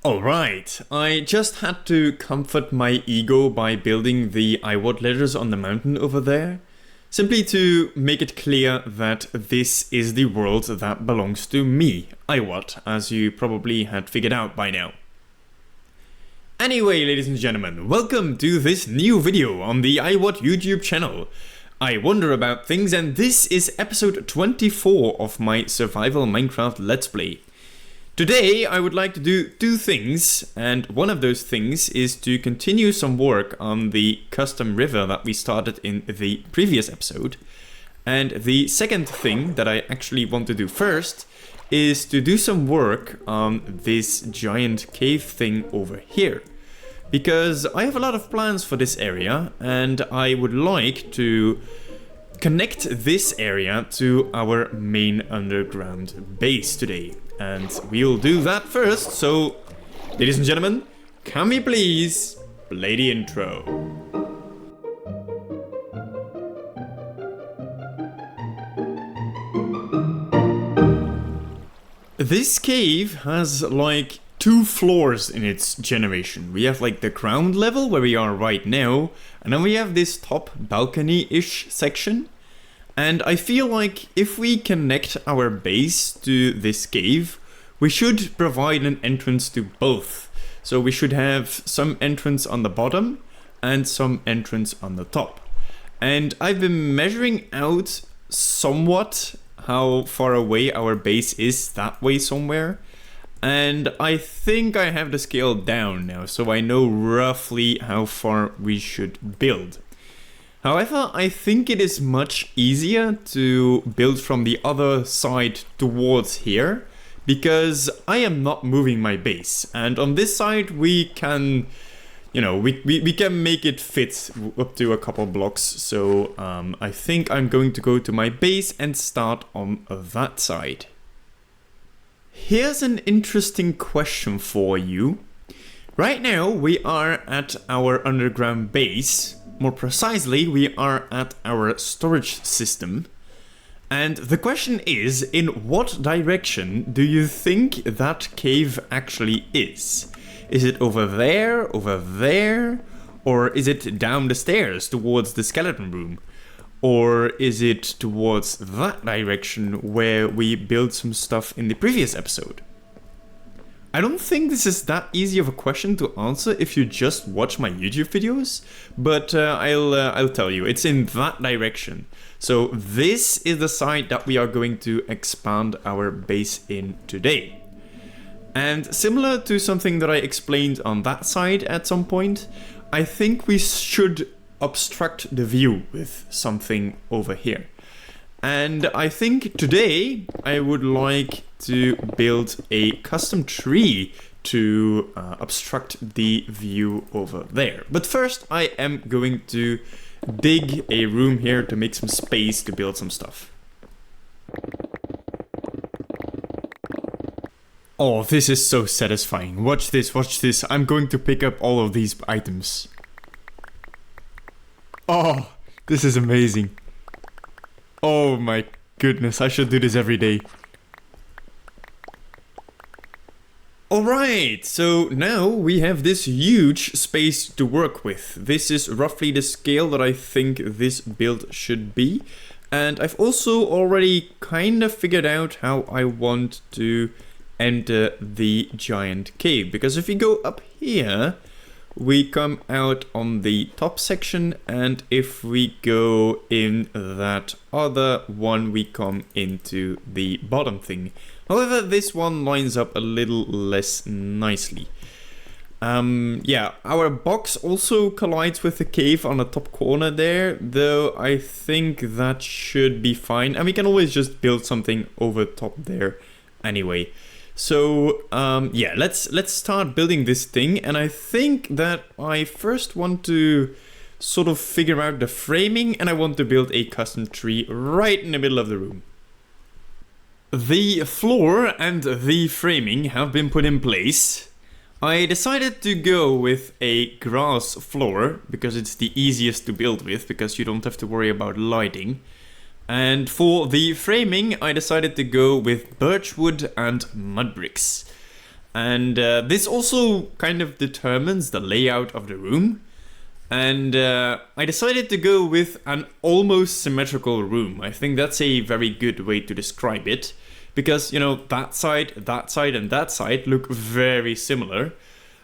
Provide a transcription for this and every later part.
Alright, I just had to comfort my ego by building the IWAT letters on the mountain over there, simply to make it clear that this is the world that belongs to me, IWAT, as you probably had figured out by now. Anyway, ladies and gentlemen, welcome to this new video on the IWAT YouTube channel. I wonder about things, and this is episode 24 of my survival Minecraft Let's Play. Today I would like to do two things, and one of those things is to continue some work on the custom river that we started in the previous episode. And the second thing that I actually want to do first is to do some work on this giant cave thing over here. Because I have a lot of plans for this area, and I would like to connect this area to our main underground base today. And we'll do that first, so ladies and gentlemen, can we please play the intro? This cave has like two floors in its generation. We have like the ground level where we are right now, and then we have this top balcony-ish section. And I feel like if we connect our base to this cave, we should provide an entrance to both. So we should have some entrance on the bottom and some entrance on the top. And I've been measuring out somewhat how far away our base is that way somewhere. And I think I have the scale down now, so I know roughly how far we should build. However, I think it is much easier to build from the other side towards here, because I am not moving my base. And on this side we can, we can make it fit up to a couple blocks. So I think I'm going to go to my base and start on that side. Here's an interesting question for you. Right now we are at our underground base. More precisely, we are at our storage system. And the question is, in what direction do you think that cave actually is? Is it over there, or is it down the stairs towards the skeleton room? Or is it towards that direction where we built some stuff in the previous episode? I don't think this is that easy of a question to answer if you just watch my YouTube videos, but I'll tell you, it's in that direction. So this is the side that we are going to expand our base in today. And similar to something that I explained on that side at some point, I think we should obstruct the view with something over here. And I think today I would like to build a custom tree to obstruct the view over there. But first I am going to dig a room here to make some space to build some stuff. Oh, this is so satisfying. Watch this, watch this. I'm going to pick up all of these items. Oh, this is amazing. Oh my goodness, I should do this every day. Alright, so now we have this huge space to work with. This is roughly the scale that I think this build should be. And I've also already kind of figured out how I want to enter the giant cave. Because if we go up here, we come out on the top section, and if we go in that other one, we come into the bottom thing. However, this one lines up a little less nicely. Yeah, our box also collides with the cave on the top corner there, though I think that should be fine. And we can always just build something over top there anyway. So yeah, let's start building this thing, and I think that I first want to sort of figure out the framing, and I want to build a custom tree right in the middle of the room. The floor and the framing have been put in place. I decided to go with a grass floor because it's the easiest to build with, because you don't have to worry about lighting. And for the framing, I decided to go with birchwood and mud bricks. And this also kind of determines the layout of the room. And I decided to go with an almost symmetrical room. I think that's a very good way to describe it. Because, you know, that side, and that side look very similar.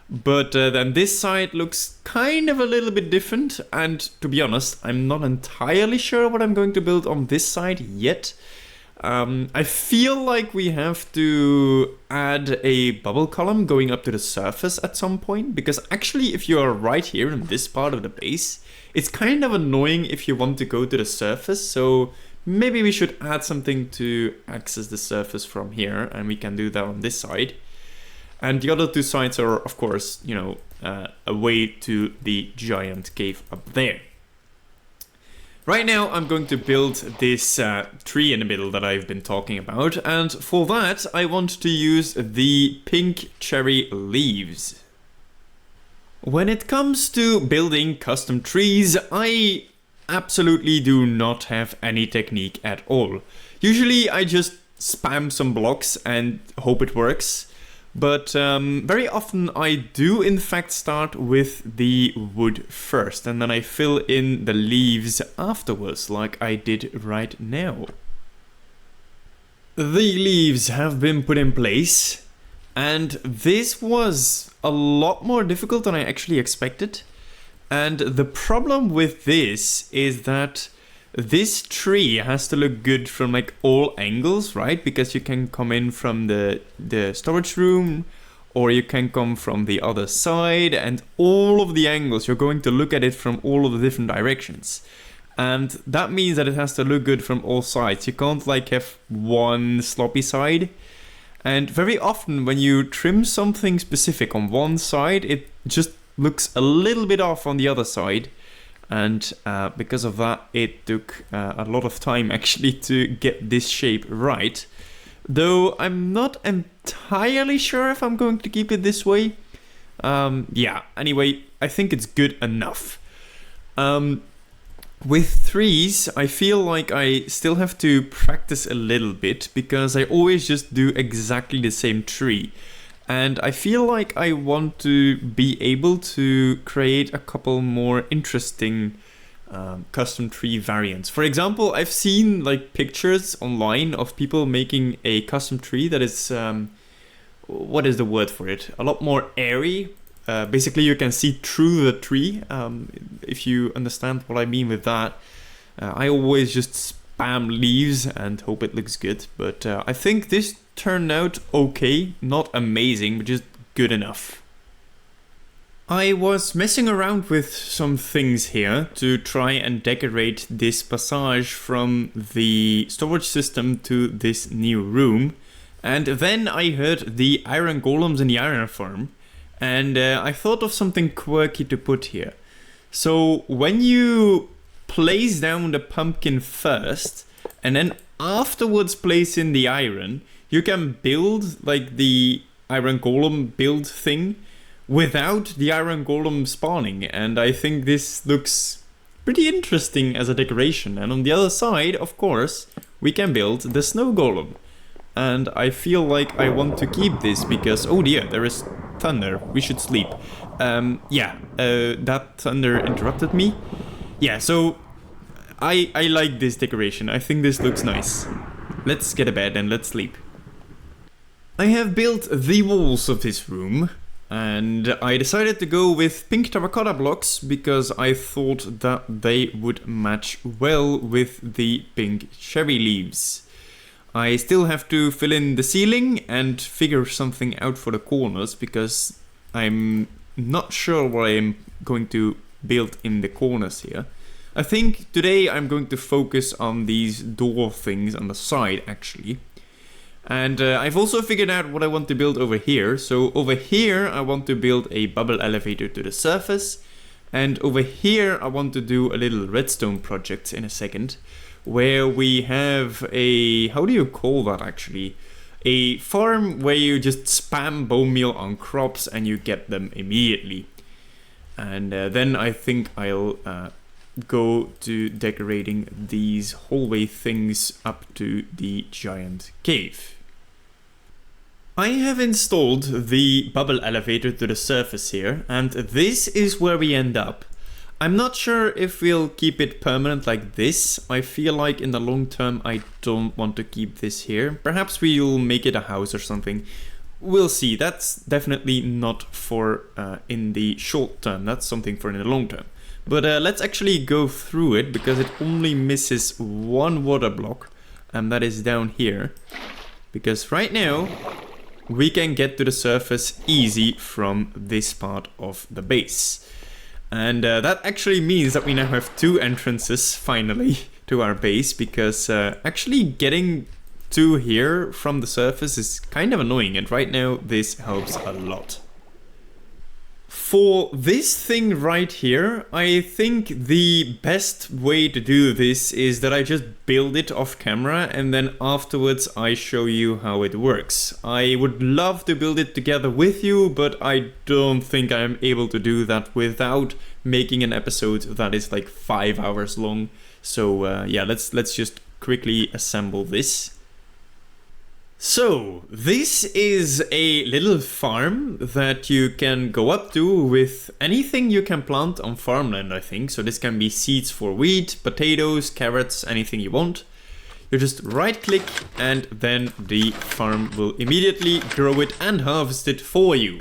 But then this side looks kind of a little bit different. And to be honest, I'm not entirely sure what I'm going to build on this side yet. I feel like we have to add a bubble column going up to the surface at some point, because actually if you are right here in this part of the base, it's kind of annoying if you want to go to the surface, so maybe we should add something to access the surface from here, and we can do that on this side. And the other two sides are, of course, you know, a way to the giant cave up there. Right now I'm going to build this tree in the middle that I've been talking about, and for that I want to use the pink cherry leaves. When it comes to building custom trees, I absolutely do not have any technique at all. Usually I just spam some blocks and hope it works. But very often I do in fact start with the wood first, and then I fill in the leaves afterwards, like I did right now. The leaves have been put in place, and this was a lot more difficult than I actually expected. And the problem with this is that this tree has to look good from like all angles, right? Because you can come in from the storage room, or you can come from the other side, and all of the angles, you're going to look at it from all of the different directions. And that means that it has to look good from all sides. You can't like have one sloppy side. And very often when you trim something specific on one side, it just looks a little bit off on the other side. And because of that, it took a lot of time actually to get this shape right. Though I'm not entirely sure if I'm going to keep it this way. Yeah, anyway, I think it's good enough. With trees, I feel like I still have to practice a little bit, because I always just do exactly the same tree. And I feel like I want to be able to create a couple more interesting custom tree variants. For example, I've seen like pictures online of people making a custom tree that is, what is the word for it? A lot more airy. Basically, you can see through the tree, if you understand what I mean with that. I always just spam leaves and hope it looks good. But I think this turned out okay, not amazing, but just good enough. I was messing around with some things here to try and decorate this passage from the storage system to this new room, and then I heard the iron golems in the iron farm, and I thought of something quirky to put here. So when you place down the pumpkin first and then afterwards place in the iron, you can build like the iron golem build thing without the iron golem spawning, and I think this looks pretty interesting as a decoration. And on the other side, of course, we can build the snow golem. And I feel like I want to keep this because, oh dear, there is thunder, we should sleep. That thunder interrupted me. Yeah, so I like this decoration, I think this looks nice. Let's get a bed and let's sleep. I have built the walls of this room, and I decided to go with pink terracotta blocks because I thought that they would match well with the pink cherry leaves. I still have to fill in the ceiling and figure something out for the corners because I'm not sure what I'm going to build in the corners here. I think today I'm going to focus on these door things on the side actually. And I've also figured out what I want to build over here. So over here I want to build a bubble elevator to the surface. And over here I want to do a little redstone project in a second, where we have a, how do you call that actually? A farm where you just spam bone meal on crops and you get them immediately. And then I think I'll go to decorating these hallway things up to the giant cave. I have installed the bubble elevator to the surface here, and this is where we end up. I'm not sure if we'll keep it permanent like this. I feel like in the long term I don't want to keep this here. Perhaps we'll make it a house or something. We'll see. That's definitely not for in the short term. That's something for in the long term. But let's actually go through it, because it only misses one water block, and that is down here. Because right now we can get to the surface easy from this part of the base. And that actually means that we now have 2 entrances finally to our base, because actually getting to here from the surface is kind of annoying, and right now this helps a lot. For this thing right here, I think the best way to do this is that I just build it off camera, and then afterwards I show you how it works. I would love to build it together with you, but I don't think I'm able to do that without making an episode that is like 5 hours long. So yeah, let's just quickly assemble this. So, this is a little farm that you can go up to with anything you can plant on farmland, I think. So this can be seeds for wheat, potatoes, carrots, anything you want. You just right click and then the farm will immediately grow it and harvest it for you.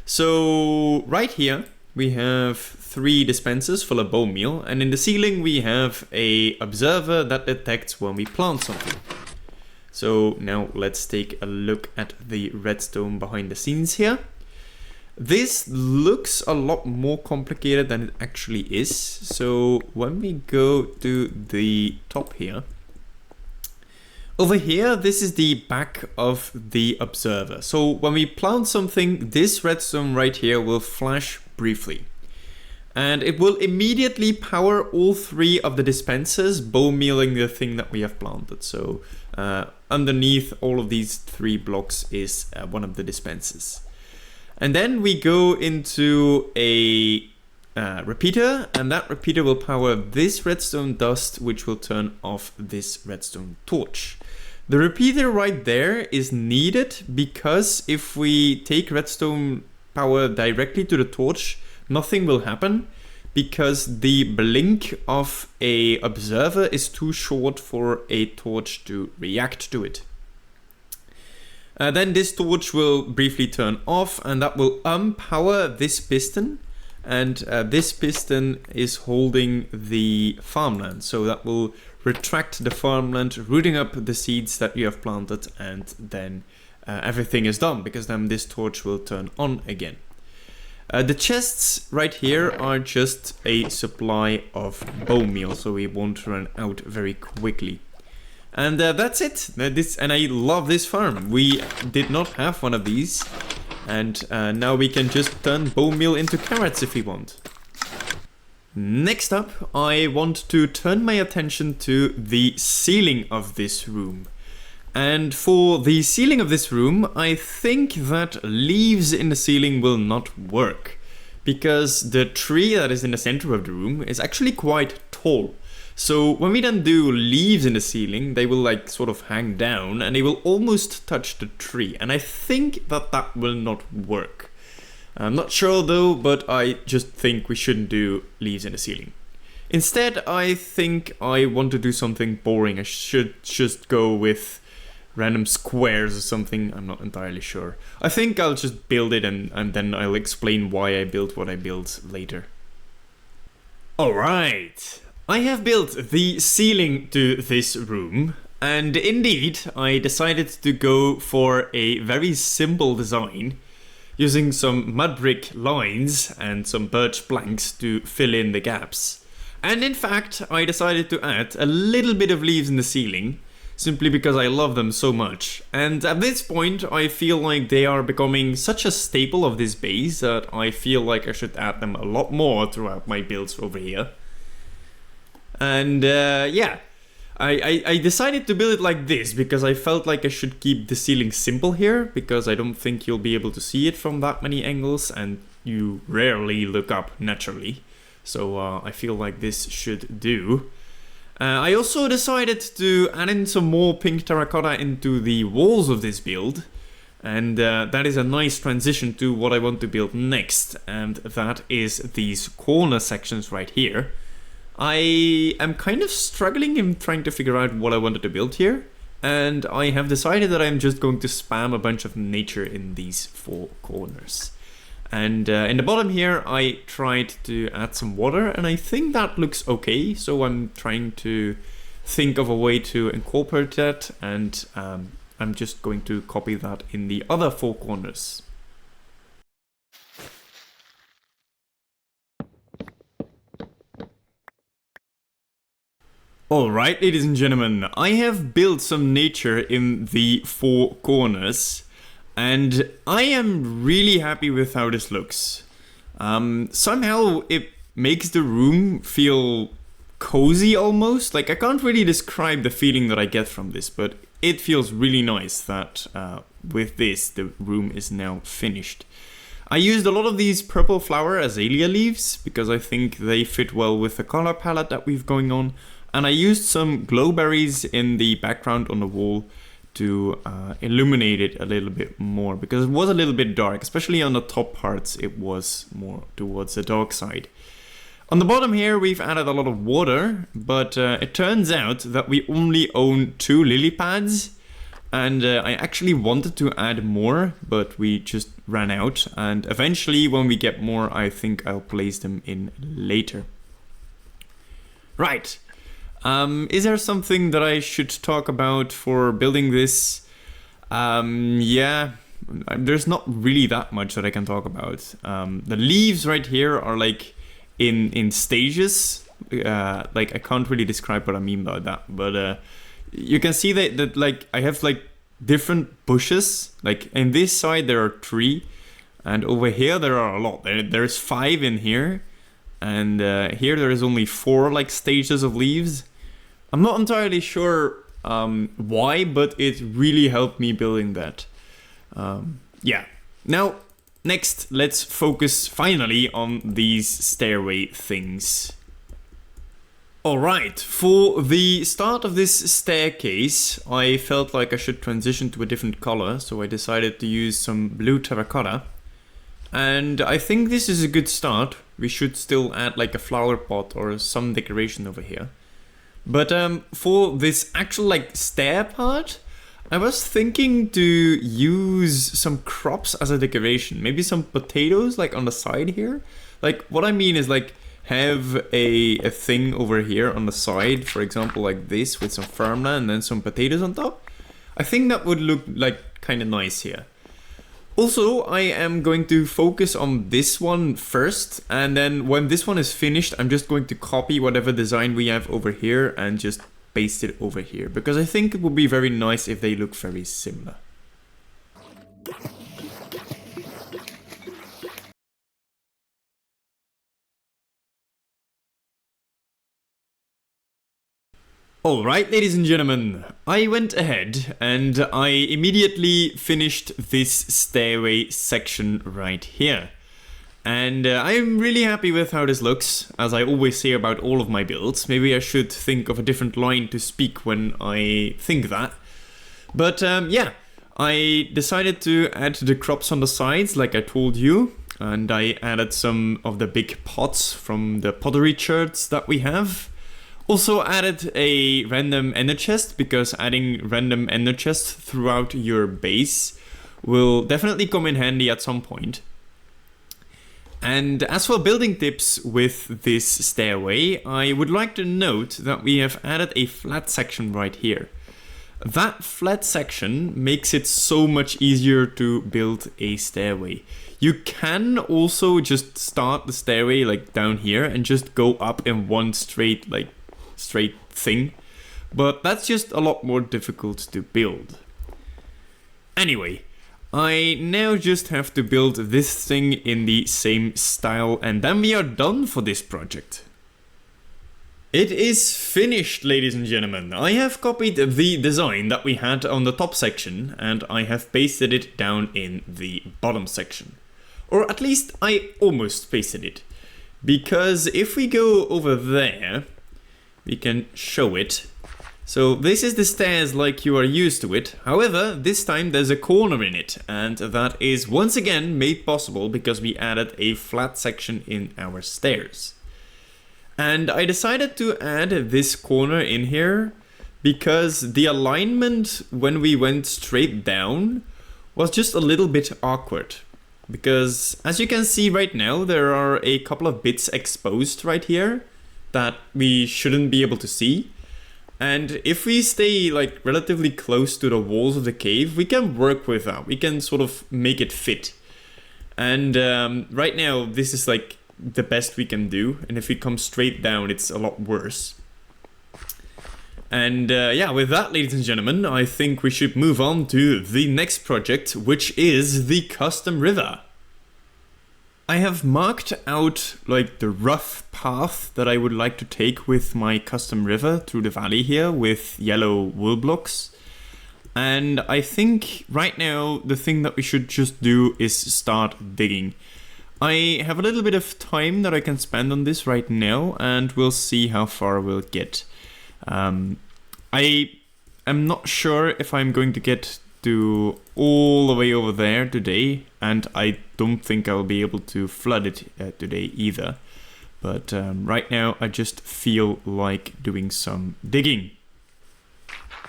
So, right here we have 3 dispensers full of bone meal, and in the ceiling we have a observer that detects when we plant something. So now let's take a look at the redstone behind the scenes here. This looks a lot more complicated than it actually is. So when we go to the top here, over here, this is the back of the observer. So when we plant something, this redstone right here will flash briefly. And it will immediately power all 3 of the dispensers, bone mealing the thing that we have planted. So underneath all of these 3 blocks is one of the dispensers. And then we go into a repeater, and that repeater will power this redstone dust, which will turn off this redstone torch. The repeater right there is needed because if we take redstone power directly to the torch, nothing will happen, because the blink of a observer is too short for a torch to react to it. Then this torch will briefly turn off, and that will unpower this piston, and this piston is holding the farmland, so that will retract the farmland, rooting up the seeds that you have planted, and then everything is done, because then this torch will turn on again. The chests right here are just a supply of bone meal, so we won't run out very quickly. And that's it. And I love this farm. We did not have one of these, and now we can just turn bone meal into carrots if we want. Next up, I want to turn my attention to the ceiling of this room. And for the ceiling of this room, I think that leaves in the ceiling will not work, because the tree that is in the center of the room is actually quite tall. So when we then do leaves in the ceiling, they will like sort of hang down and they will almost touch the tree. And I think that that will not work. I'm not sure though, but I just think we shouldn't do leaves in the ceiling. Instead, I think I want to do something boring. I should just go with random squares or something. I'm not entirely sure. I think I'll just build it and then I'll explain why I built what I built later. Alright, I have built the ceiling to this room, and indeed I decided to go for a very simple design using some mud brick lines and some birch planks to fill in the gaps. And in fact, I decided to add a little bit of leaves in the ceiling, simply because I love them so much. And at this point, I feel like they are becoming such a staple of this base that I feel like I should add them a lot more throughout my builds over here. And yeah, I decided to build it like this because I felt like I should keep the ceiling simple here, because I don't think you'll be able to see it from that many angles, and you rarely look up naturally. So I feel like this should do. I also decided to add in some more pink terracotta into the walls of this build. And that is a nice transition to what I want to build next, and that is these corner sections right here. I am kind of struggling in trying to figure out what I wanted to build here, and I have decided that I'm just going to spam a bunch of nature in these 4 corners. And in the bottom here I tried to add some water, and I think that looks okay, so I'm trying to think of a way to incorporate that, and I'm just going to copy that in the other 4 corners. Alright, ladies and gentlemen, I have built some nature in the 4 corners, and I am really happy with how this looks. Somehow it makes the room feel cozy almost. Like, I can't really describe the feeling that I get from this, but it feels really nice that with this the room is now finished. I used a lot of these purple flower azalea leaves because I think they fit well with the color palette that we've going on. And I used some glowberries in the background on the wall to illuminate it a little bit more, because it was a little bit dark, especially on the top parts. It was more towards the dark side. On the bottom here we've added a lot of water, but it turns out that we only own 2 lily pads, and I actually wanted to add more, but we just ran out, and eventually when we get more I think I'll place them in later. Right. Is there something that I should talk about for building this? Yeah, there's not really that much that I can talk about. The leaves right here are like in stages. Like, I can't really describe what I mean by that, but you can see that like I have like different bushes. Like in this side there are 3, and over here there are a lot. There's 5 in here, and here there is only 4 like stages of leaves. I'm not entirely sure why, but it really helped me building that. Yeah. Now, next, let's focus finally on these stairway things. Alright, for the start of this staircase, I felt like I should transition to a different color, so I decided to use some blue terracotta. And I think this is a good start. We should still add like a flower pot or some decoration over here. But for this actual like stair part, I was thinking to use some crops as a decoration. Maybe some potatoes like on the side here. Like, what I mean is like have a thing over here on the side, for example like this, with some farmland and then some potatoes on top. I think that would look like kind of nice here. Also, I am going to focus on this one first, and then when this one is finished, I'm just going to copy whatever design we have over here and just paste it over here, because I think it would be very nice if they look very similar. Alright, ladies and gentlemen, I went ahead and I immediately finished this stairway section right here. And I'm really happy with how this looks, as I always say about all of my builds. Maybe I should think of a different line to speak when I think that. But yeah, I decided to add the crops on the sides like I told you. And I added some of the big pots from the pottery charts that we have. Also added a random ender chest, because adding random ender chests throughout your base will definitely come in handy at some point. And as for building tips with this stairway, I would like to note that we have added a flat section right here. That flat section makes it so much easier to build a stairway. You can also just start the stairway like down here and just go up in one straight thing, but that's just a lot more difficult to build. Anyway, I now just have to build this thing in the same style, and then we are done for this project. It is finished, ladies and gentlemen. I have copied the design that we had on the top section and I have pasted it down in the bottom section. Or at least I almost pasted it, because if we go over there we can show it. So this is the stairs like you are used to it. However, this time there's a corner in it, and that is once again made possible because we added a flat section in our stairs. And I decided to add this corner in here because the alignment when we went straight down was just a little bit awkward. Because as you can see right now, there are a couple of bits exposed right here that we shouldn't be able to see. And if we stay like relatively close to the walls of the cave, we can work with that. We can sort of make it fit. And right now, this is like the best we can do. And if we come straight down, it's a lot worse. And yeah, with that, ladies and gentlemen, I think we should move on to the next project, which is the custom river. I have marked out like the rough path that I would like to take with my custom river through the valley here with yellow wool blocks. And I think right now the thing that we should just do is start digging. I have a little bit of time that I can spend on this right now, and we'll see how far we'll get. I am not sure if I'm going to get to all the way over there today, and I don't think I'll be able to flood it today either. But right now I just feel like doing some digging.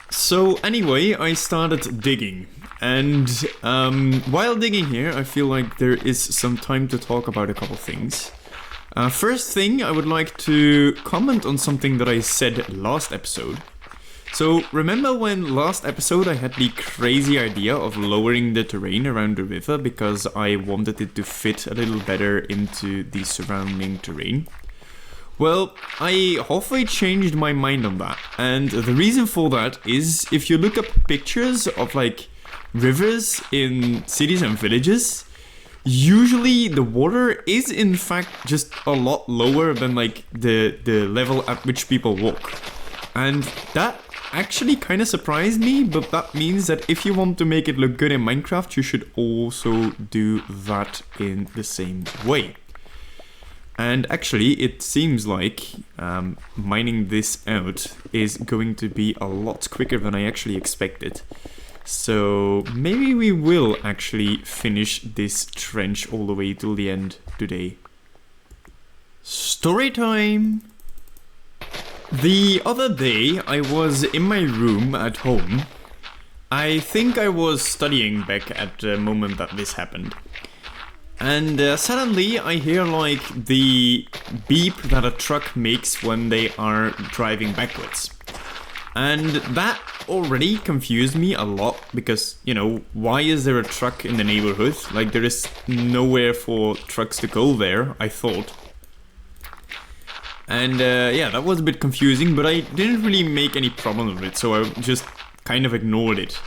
So anyway, I started digging, and while digging here I feel like there is some time to talk about a couple things. First thing, I would like to comment on something that I said last episode. So remember when last episode I had the crazy idea of lowering the terrain around the river because I wanted it to fit a little better into the surrounding terrain? Well, I halfway changed my mind on that, and the reason for that is if you look up pictures of like rivers in cities and villages, usually the water is in fact just a lot lower than like the level at which people walk. And that actually kind of surprised me, but that means that if you want to make it look good in Minecraft, you should also do that in the same way. And actually, it seems like mining this out is going to be a lot quicker than I actually expected. So maybe we will actually finish this trench all the way till the end today. Story time! The other day I was in my room at home. I think I was studying back at the moment that this happened. And suddenly I hear like the beep that a truck makes when they are driving backwards. And that already confused me a lot because, you know, why is there a truck in the neighborhood? Like there is nowhere for trucks to go there, I thought. And yeah, that was a bit confusing, but I didn't really make any problem with it, so I just kind of ignored it.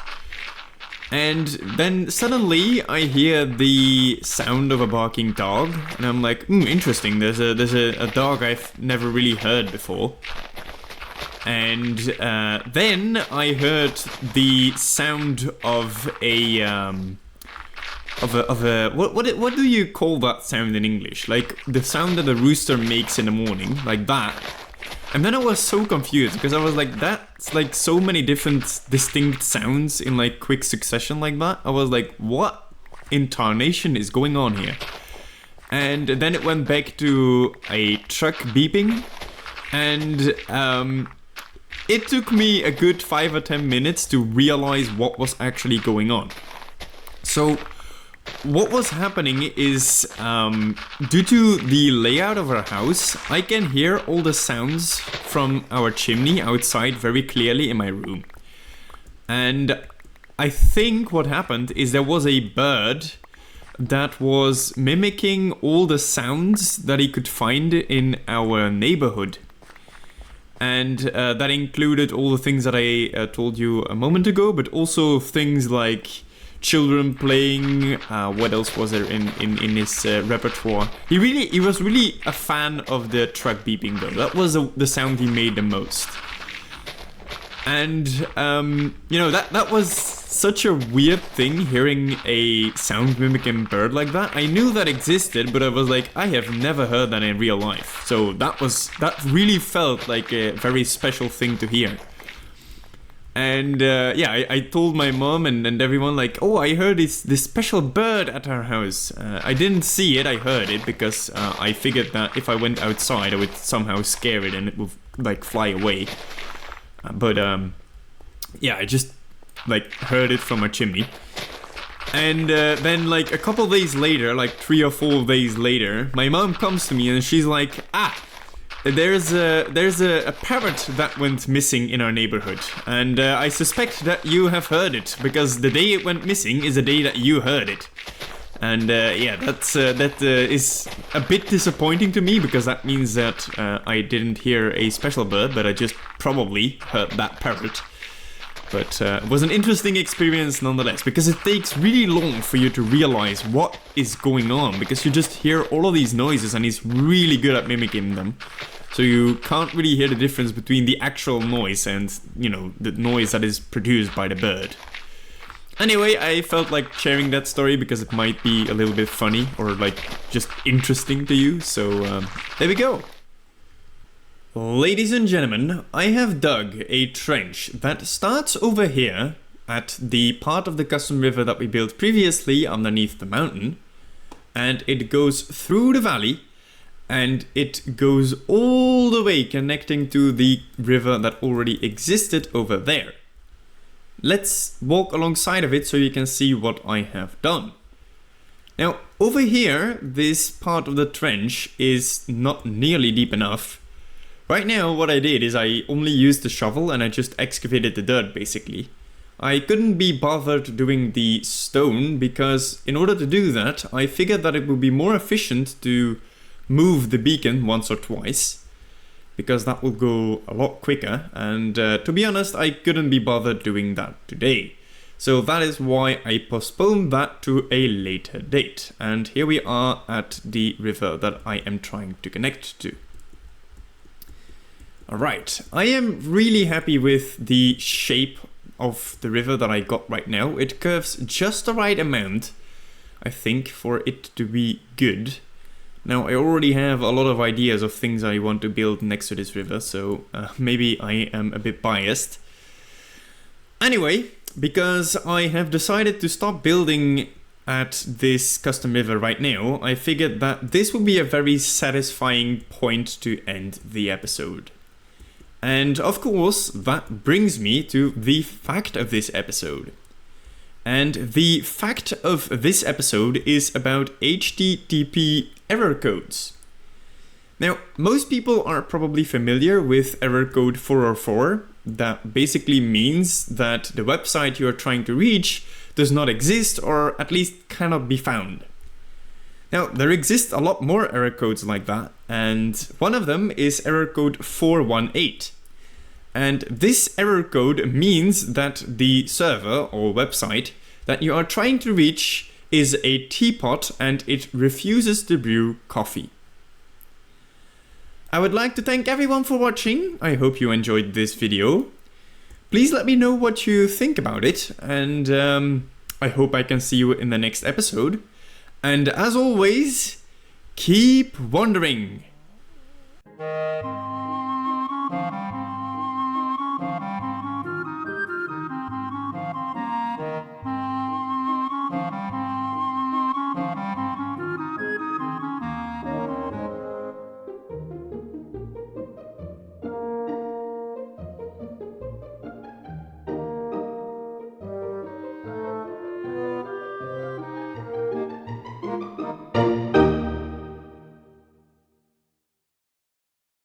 And then suddenly I hear the sound of a barking dog, and I'm like, interesting, there's a dog I've never really heard before. And then I heard the sound of what do you call that sound in English? Like the sound that a rooster makes in the morning, like that. And then I was so confused because I was like, that's like so many different distinct sounds in like quick succession like that. I was like, what in tarnation is going on here? And then it went back to a truck beeping, and it took me a good 5 or 10 minutes to realize what was actually going on. So what was happening is, due to the layout of our house, I can hear all the sounds from our chimney outside very clearly in my room. And I think what happened is there was a bird that was mimicking all the sounds that he could find in our neighborhood. And that included all the things that I told you a moment ago, but also things like children playing. What else was there in his repertoire? He was really a fan of the truck beeping though. That was the sound he made the most. And you know, that was such a weird thing, hearing a sound mimicking bird like that. I knew that existed, but I was like, I have never heard that in real life. So that really felt like a very special thing to hear. And yeah, I told my mom and everyone like, oh, I heard this special bird at our house. I didn't see it, I heard it, because I figured that if I went outside I would somehow scare it and it would like fly away. But yeah, I just like heard it from a chimney. And then like a couple days later, like 3 or 4 days later, my mom comes to me and she's like, there's a parrot that went missing in our neighborhood, and I suspect that you have heard it, because the day it went missing is the day that you heard it. And yeah, that is a bit disappointing to me, because that means that I didn't hear a special bird, but I just probably heard that parrot. But it was an interesting experience nonetheless, because it takes really long for you to realize what is going on, because you just hear all of these noises and he's really good at mimicking them. So you can't really hear the difference between the actual noise and, you know, the noise that is produced by the bird. Anyway, I felt like sharing that story because it might be a little bit funny or like just interesting to you, so there we go. Ladies and gentlemen, I have dug a trench that starts over here at the part of the custom river that we built previously underneath the mountain, and it goes through the valley and it goes all the way connecting to the river that already existed over there. Let's walk alongside of it so you can see what I have done. Now, over here, this part of the trench is not nearly deep enough. Right now, what I did is I only used the shovel and I just excavated the dirt, basically. I couldn't be bothered doing the stone because in order to do that, I figured that it would be more efficient to move the beacon once or twice, because that will go a lot quicker, and to be honest, I couldn't be bothered doing that today. So that is why I postponed that to a later date. And here we are at the river that I am trying to connect to. Alright, I am really happy with the shape of the river that I got right now. It curves just the right amount, I think, for it to be good. Now, I already have a lot of ideas of things I want to build next to this river, so maybe I am a bit biased. Anyway, because I have decided to stop building at this custom river right now, I figured that this would be a very satisfying point to end the episode. And of course, that brings me to the fact of this episode. And the fact of this episode is about HTTP error codes. Now, most people are probably familiar with error code 404. That basically means that the website you are trying to reach does not exist, or at least cannot be found. Now, there exist a lot more error codes like that, and one of them is error code 418. And this error code means that the server or website that you are trying to reach is a teapot and it refuses to brew coffee. I would like to thank everyone for watching. I hope you enjoyed this video. Please let me know what you think about it, and I hope I can see you in the next episode. And as always, keep wondering.